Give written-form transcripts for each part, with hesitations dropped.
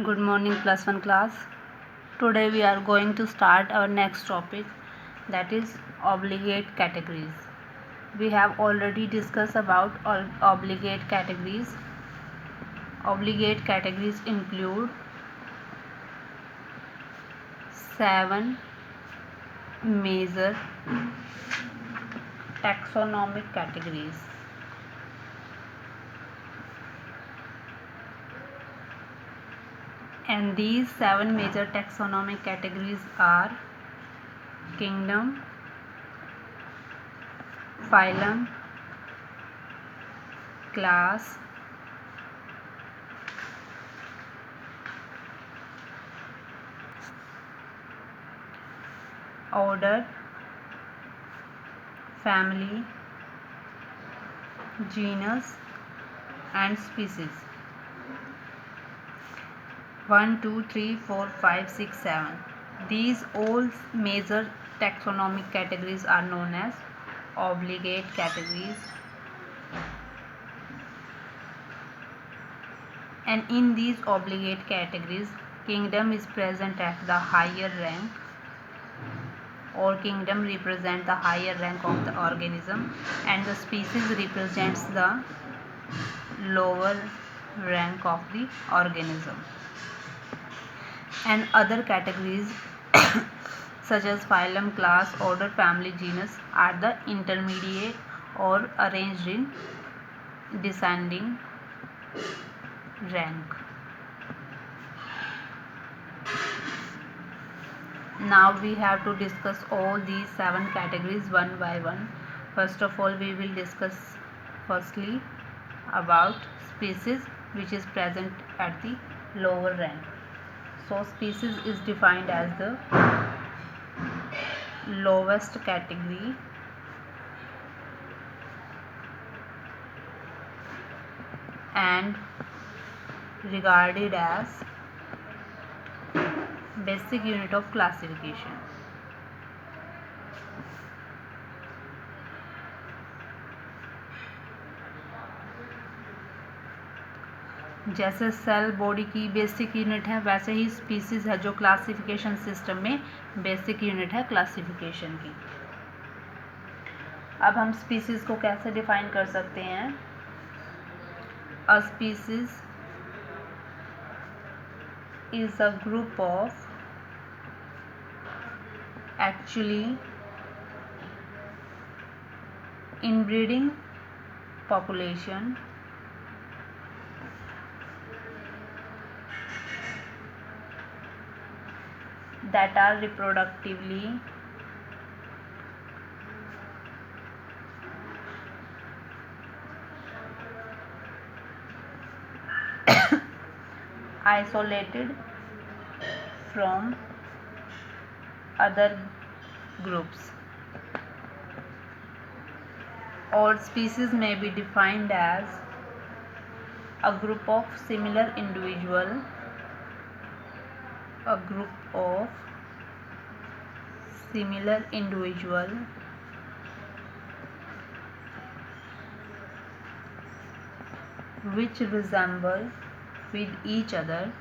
Good morning, plus one class. Today we are going to start our next topic, that is obligate categories. We have already discussed about obligate categories. Obligate categories include 7 major taxonomic categories. And these 7 major taxonomic categories are kingdom, phylum, class, order, family, genus and species. 1, 2, 3, 4, 5, 6, 7. These all major taxonomic categories are known as obligate categories. And in these obligate categories, kingdom is present at the higher rank, or kingdom represents the higher rank of the organism, and the species represents the lower rank of the organism. And other categories such as phylum, class, order, family, genus are the intermediate or arranged in descending rank. Now we have to discuss all these 7 categories one by one. First of all, we will discuss firstly about species, which is present at the lower rank. So species is defined as the lowest category and regarded as basic unit of classification. जैसे cell body की basic unit है, वैसे ही species है जो classification system में basic unit है classification की. अब हम स्पीसीज को कैसे डिफाइन कर सकते हैं? A species is a group of actually inbreeding population that are reproductively isolated from other groups. All species may be defined as a group of similar individual, which resemble with each other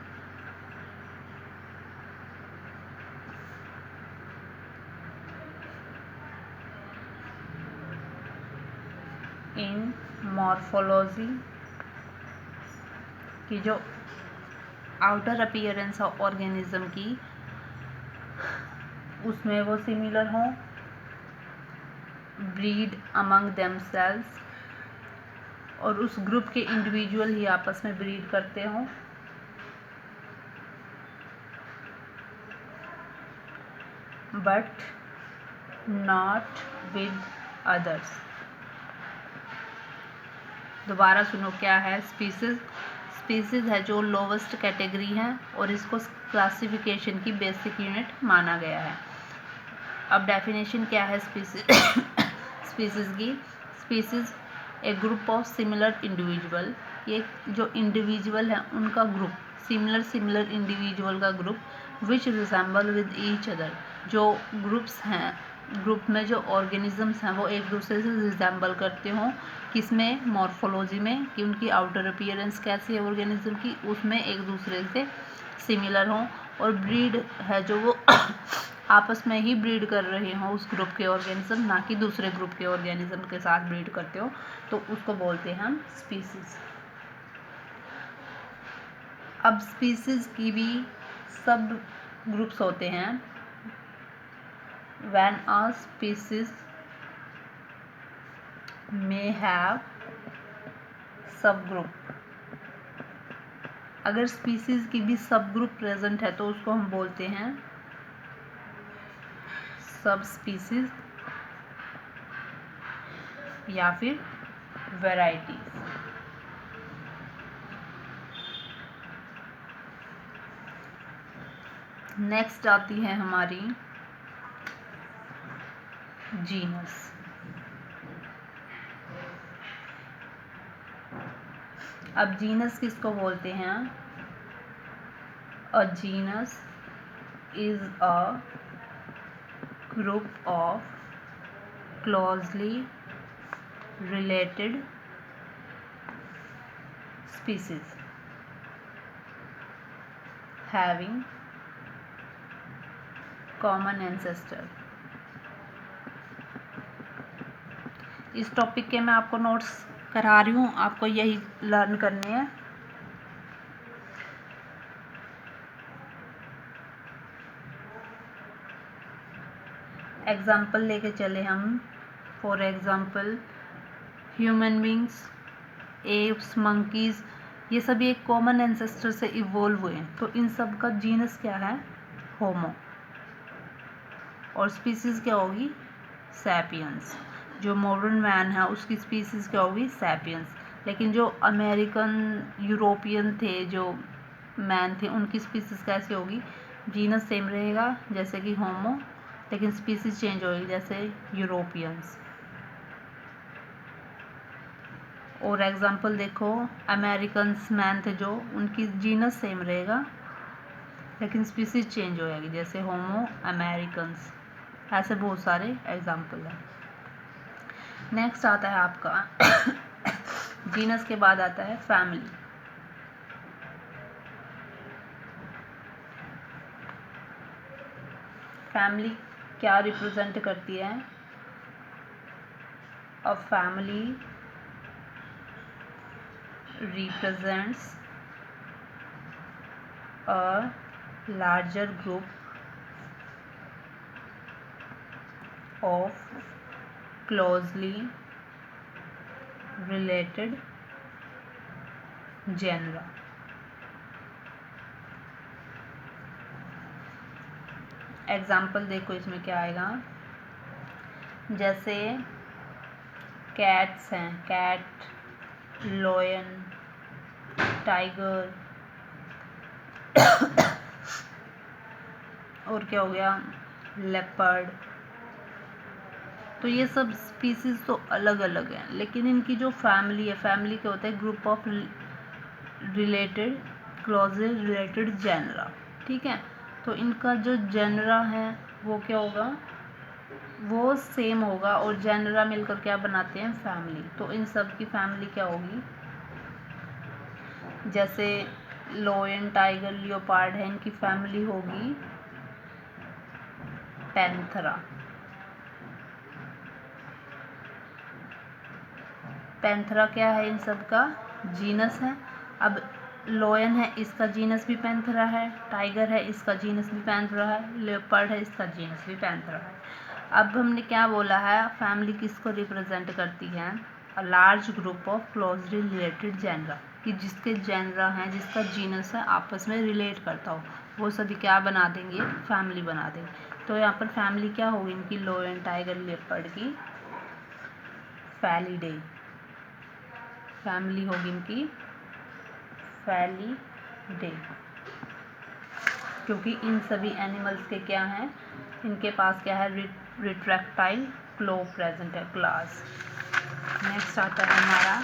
in morphology, की जो outer appearance है organism की, उसमें वो similar हों, breed among themselves, और उस group के इंडिविजुअल ही आपस में ब्रीड करते हों, बट नॉट विद अदर्स. दोबारा सुनो, क्या है स्पीसीज? स्पीसीज है जो लोवेस्ट कैटेगरी है और इसको क्लासिफिकेशन की बेसिक यूनिट माना गया है. अब डेफिनेशन क्या है स्पीसीज? स्पीसीज की, species A group of similar individual, ये जो इंडिविजुअल है उनका ग्रुप, सिमिलर इंडिविजुअल का group, which resemble with each other, जो ग्रुप्स हैं, ग्रुप में जो ऑर्गेनिजम्स हैं वो एक दूसरे से रिजेंबल करते हों. किसमें? मॉर्फोलॉजी में, कि उनकी आउटर अपीयरेंस कैसी है ऑर्गेनिज्म की, उसमें एक दूसरे से सिमिलर हों, और ब्रीड है जो वो आपस में ही ब्रीड कर रहे हों उस ग्रुप के ऑर्गेनिज्म, ना कि दूसरे ग्रुप के ऑर्गेनिज्म के साथ ब्रीड करते हो, तो उसको बोलते हैं हम स्पीसीज। अब स्पीसीज की भी सब ग्रुप्स होते हैं। When a species may have सब ग्रुप, अगर स्पीसीज की भी सब ग्रुप प्रेजेंट है तो उसको हम बोलते हैं सब स्पीसीज या फिर वैरायटीज। नेक्स्ट आती है हमारी जीनस। अब जीनस किसको बोलते हैं? अ genus is a group of closely related species having common ancestor. इस टॉपिक के मैं आपको नोट्स करा रही हूँ, आपको यही लर्न करने हैं। एग्जाम्पल लेके चले हम। For example human beings, apps, monkeys, ये सभी एक कॉमन एंसेस्टर से इवोल्व हुए हैं, तो इन सब का जीनस क्या है? होमो। और स्पीसीज क्या होगी? सैपियंस। जो मॉडर्न मैन है उसकी स्पीसीज क्या होगी? सैपियंस। लेकिन जो अमेरिकन यूरोपियन थे, जो मैन थे, उनकी स्पीसीज कैसे होगी? जीनस सेम रहेगा जैसे कि होमो, लेकिन स्पीसीज चेंज होगी जैसे यूरोपियंस। और एग्जांपल देखो, अमेरिकन्स मैन थे जो, उनकी जीनस सेम रहेगा लेकिन स्पीसीज चेंज हो जाएगी जैसे होमो अमेरिकन्स। ऐसे बहुत सारे एग्जांपल हैं। नेक्स्ट आता है आपका जीनस के बाद आता है फैमिली। फैमिली क्या रिप्रेजेंट करती है? A family represents a larger group of closely related genera। Example देखो इसमें क्या आएगा, जैसे कैट्स हैं, कैट, लॉयन, टाइगर, और क्या हो गया? लेपर्ड। तो ये सब स्पीसीज तो अलग अलग हैं, लेकिन इनकी जो फैमिली है, फैमिली क्या होता है? Group of related, closely related genera. ठीक है, तो इनका जो जेनरा है वो क्या होगा? वो सेम होगा, और जेनरा मिलकर क्या बनाते हैं? फैमिली। तो इन सब की फैमिली क्या होगी? जैसे लोयन, टाइगर, लियोपार्ड है, इनकी फैमिली होगी पैंथरा। पैंथरा क्या है? इन सब का जीनस है। अब लोयन है, इसका जीनस भी पैंथरा है। टाइगर है, इसका जीनस भी पैंथरा है। लेपर्ड है, इसका जीनस भी पैंथरा है। अब हमने क्या बोला है? फैमिली किसको रिप्रेजेंट करती है? A large group of closely related genera, कि जिसके जेनरा हैं, जिसका जीनस है, आपस में रिलेट करता हो, वो सभी क्या बना देंगे? फैमिली बना देंगे। तो यहाँ पर फैमिली क्या होगी इनकी? लोयन, टाइगर, लेपर्ड की फैलिडे। फैमिली होगी इनकी फैलिडे, क्योंकि इन सभी एनिमल्स के क्या हैं? इनके पास क्या है? रिट्रैक्टाइल क्लो प्रेजेंट है, क्लास। नेक्स्ट आता है हमारा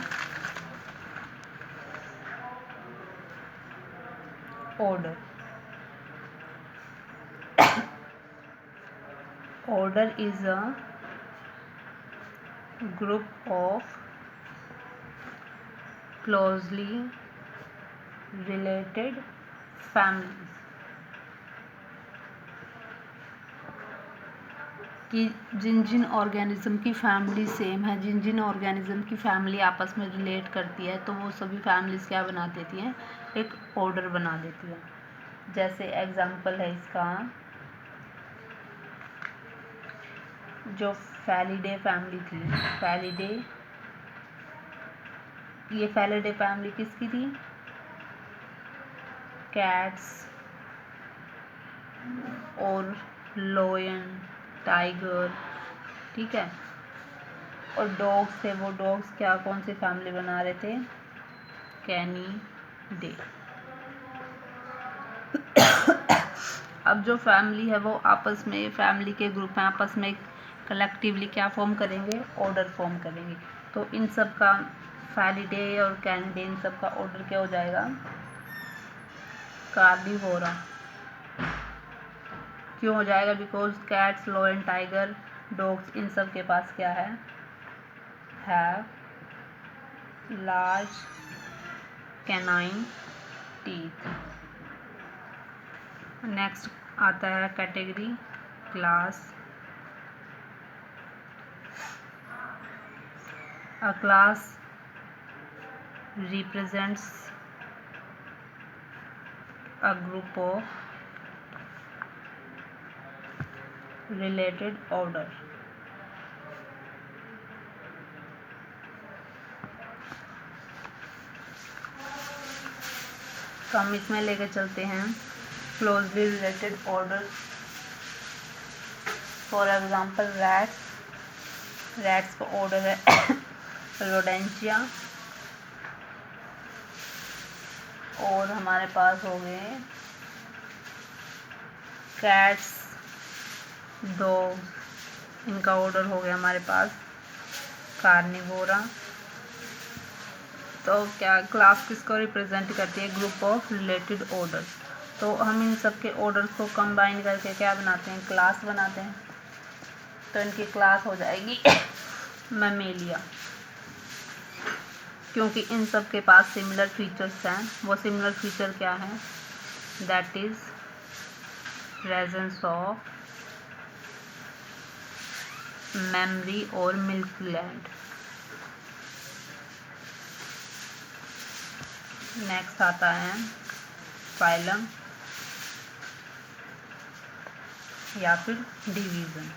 order. Order is a group of closely related families कि जिन जिन ऑर्गेनिज्म की फैमिली सेम है, जिन जिन ऑर्गेनिज्म की फैमिली आपस में रिलेट करती है, तो वो सभी फैमिलीज क्या बना देती हैं, एक ऑर्डर बना देती है। जैसे एग्जांपल है इसका, जो फैलिडे फैमिली थी, ये फैलिडे फैमिली किसकी थी, कैट्स और लोयन, टाइगर, ठीक है। और डॉग्स थे, वो डॉग्स क्या कौन सी फैमिली बना रहे थे, कैनिडे। अब जो फैमिली है वो आपस में, फैमिली के ग्रुप में आपस में कलेक्टिवली क्या फॉर्म करेंगे, ऑर्डर फॉर्म करेंगे। तो इन सब का फैलिडे और कैनिडे, इन सब का ऑर्डर क्या हो जाएगा, कार्निवोरा। क्यों हो जाएगा, because cats, lion, tiger, dogs, इन सब के पास क्या है, have large canine teeth. Next आता है category, class. A class represents a group of related order. तो हम इसमें लेके चलते हैं closely related order. For example rats का ऑर्डर है रोडेंशिया। और हमारे पास हो गए कैट्स, डॉग्स, इनका ऑर्डर हो गया हमारे पास कार्निवोरा। तो क्या क्लास किसको रिप्रेजेंट करती है, ग्रुप ऑफ रिलेटेड ऑर्डर। तो हम इन सब के ऑर्डर्स को कंबाइन करके क्या बनाते हैं, क्लास बनाते हैं। तो इनकी क्लास हो जाएगी मैमेलिया, क्योंकि इन सब के पास सिमिलर फीचर्स हैं। वो सिमिलर फीचर क्या है, that is presence of memory और मिल्क ग्लैंड। नेक्स्ट आता है फाइलम या फिर डिवीजन।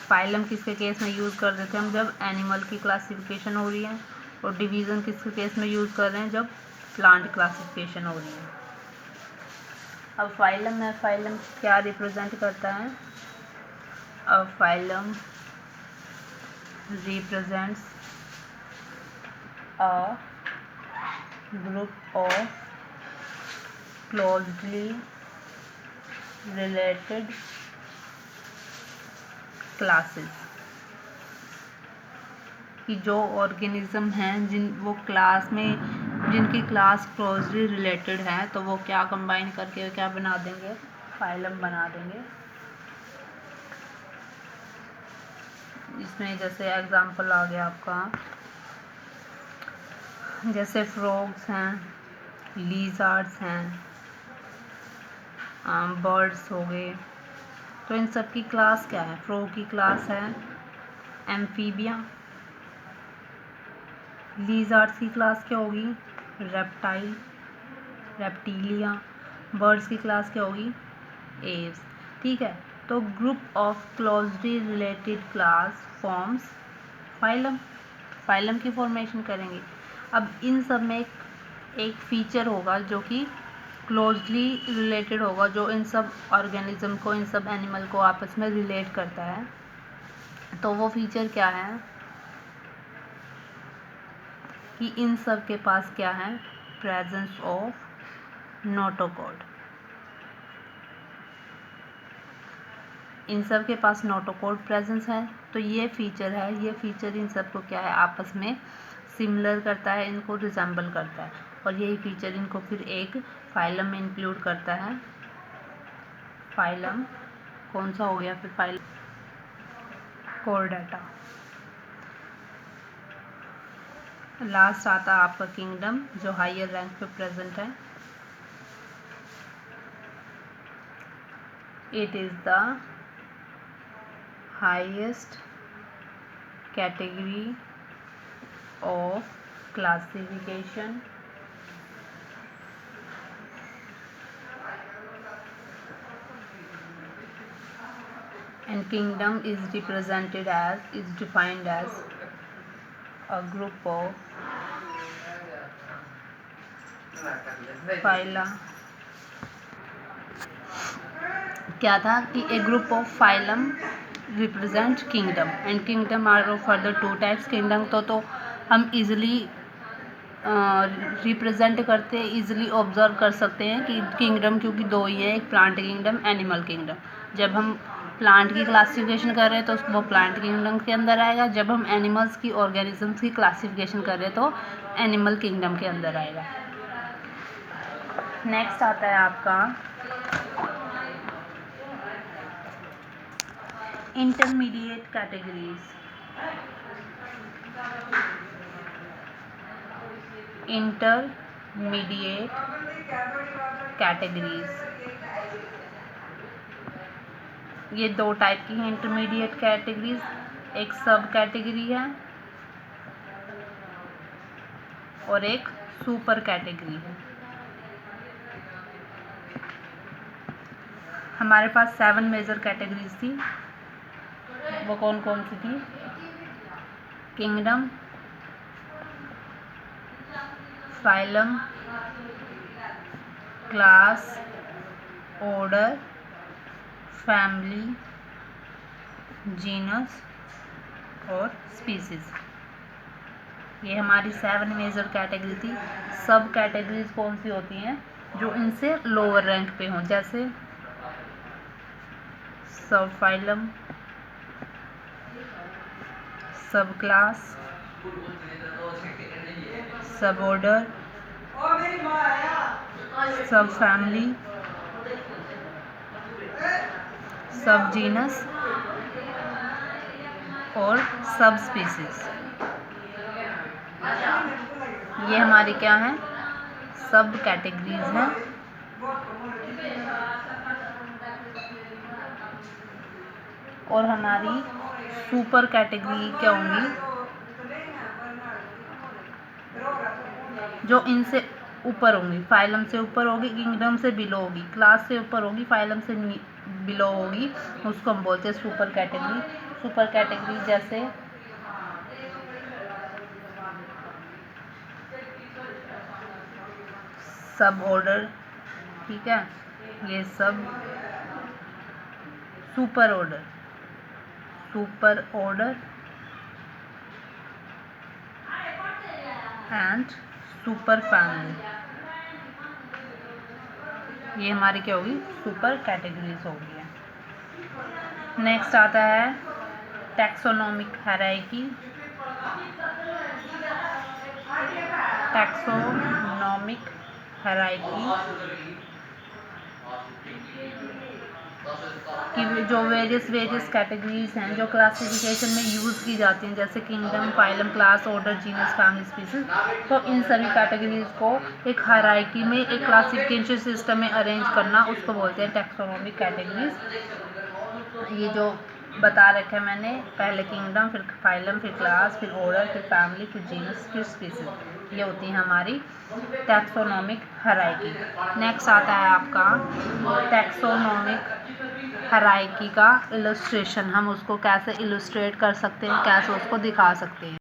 फाइलम किसके केस में यूज़ कर देते हैं हम, जब एनिमल की क्लासिफिकेशन हो रही है। और डिवीज़न किसके केस में यूज़ कर रहे हैं, जब प्लांट क्लासिफिकेशन हो रही है। अब फाइलम में, फाइलम क्या रिप्रेजेंट करता है, अब phylum represents a group of closely related classes. कि जो ऑर्गेनिज्म हैं जिन वो क्लास में, जिनकी क्लास क्लोजली रिलेटेड है, तो वो क्या कंबाइन करके क्या बना देंगे, फाइलम बना देंगे। इसमें जैसे एग्जांपल आ गया आपका, जैसे फ्रॉग्स हैं, लीज़ार्ड्स हैं, बर्ड्स हो गए। तो इन सब की क्लास क्या है, फ्रॉग की क्लास है एम्फीबिया। लीज़ार्ड्स की क्लास क्या होगी, रेप्टिलिया। बर्ड्स की क्लास क्या होगी, एव्स। ठीक है। तो group of closely related class forms phylum, phylum की फॉर्मेशन करेंगे। अब इन सब में एक फीचर होगा जो कि क्लोजली रिलेटेड होगा, जो इन सब ऑर्गेनिज्म को, इन सब एनिमल को आपस में रिलेट करता है। तो वो फीचर क्या है कि इन सब के पास क्या है, प्रेजेंस ऑफ नोटोकॉर्ड। इन सब के पास नोटोकॉर्ड प्रेजेंस है। तो ये फीचर है, ये फीचर इन सब को क्या है, आपस में सिमिलर करता है, इनको रिजेंबल करता है। और यही फीचर इनको फिर एक फाइलम में इंक्लूड करता है। फाइलम कौन सा हो गया फिर, फाइलम चॉर्डेटा। लास्ट आता है आपका किंगडम, जो हायर रैंक पे प्रेजेंट है। It is the highest category of classification and kingdom is defined as a group of phyla. क्या था कि a group of phylum represent kingdom and kingdom are of further two types. kingdom तो हम easily represent करते easily observe कर सकते हैं कि किंगडम क्योंकि दो ही है, एक प्लांट किंगडम, एनिमल किंगडम. जब हम प्लांट की क्लासिफिकेशन कर रहे हैं तो वो प्लांट किंगडम के अंदर आएगा. जब हम एनिमल्स की ऑर्गेनिजम्स की क्लासिफिकेशन कर रहे हैं तो एनिमल किंगडम के अंदर आएगा. नेक्स्ट आता है आपका इंटरमीडिएट कैटेगरीज. इंटरमीडिएट कैटेगरीज ये दो टाइप की हैं इंटरमीडिएट कैटेगरीज. एक सब कैटेगरी है और एक सुपर कैटेगरी है. हमारे पास 7 मेजर कैटेगरीज थी. वो कौन कौन सी थी? Kingdom, phylum, class, order, family, genus और स्पीसीज. ये हमारी 7 मेजर कैटेगरी थी. सब कैटेगरीज कौन सी होती हैं? जो इनसे लोअर रैंक पे हों, जैसे सब फाइलम, सब क्लास, सब ऑर्डर, सब फैमिली, सब जीनस और सब स्पीसीज. ये हमारी क्या है? सब कैटेगरीज हैं. और हमारी सुपर कैटेगरी क्या होंगी? जो इनसे ऊपर होंगी. फाइलम से ऊपर होगी, किंगडम से बिलो होगी, क्लास से ऊपर होगी, फाइलम से बिलो होगी. उसको हम बोलते हैं सुपर कैटेगरी. सुपर कैटेगरी जैसे सब ऑर्डर, ठीक है, ये सब super order, super order and super family. ये हमारी क्या होगी? सुपर कैटेगरीज होगी. नेक्स्ट आता है टैक्सोनॉमिक हायरार्की. टैक्सोनॉमिक हायरार्की कि जो वेरियस कैटेगरीज हैं जो क्लासिफिकेशन में यूज़ की जाती हैं, जैसे kingdom, phylum, class, order, genus, family, species. तो इन सभी कैटेगरीज को एक हायरार्की में, एक क्लासिफिकेशन सिस्टम में अरेंज करना, उसको बोलते हैं टैक्सोनॉमिक कैटेगरीज. ये जो बता रखा है मैंने, पहले किंगडम, फिर फाइलम, फिर क्लास, फिर ऑर्डर, फिर फैमिली, फिर जीनस, फिर स्पीसीज. ये होती है हमारी टैक्सोनॉमिक हायरार्की. नेक्स्ट आता है आपका टैक्सोनॉमिक हायरार्की का इलस्ट्रेशन. हम उसको कैसे इलस्ट्रेट कर सकते हैं, कैसे उसको दिखा सकते हैं.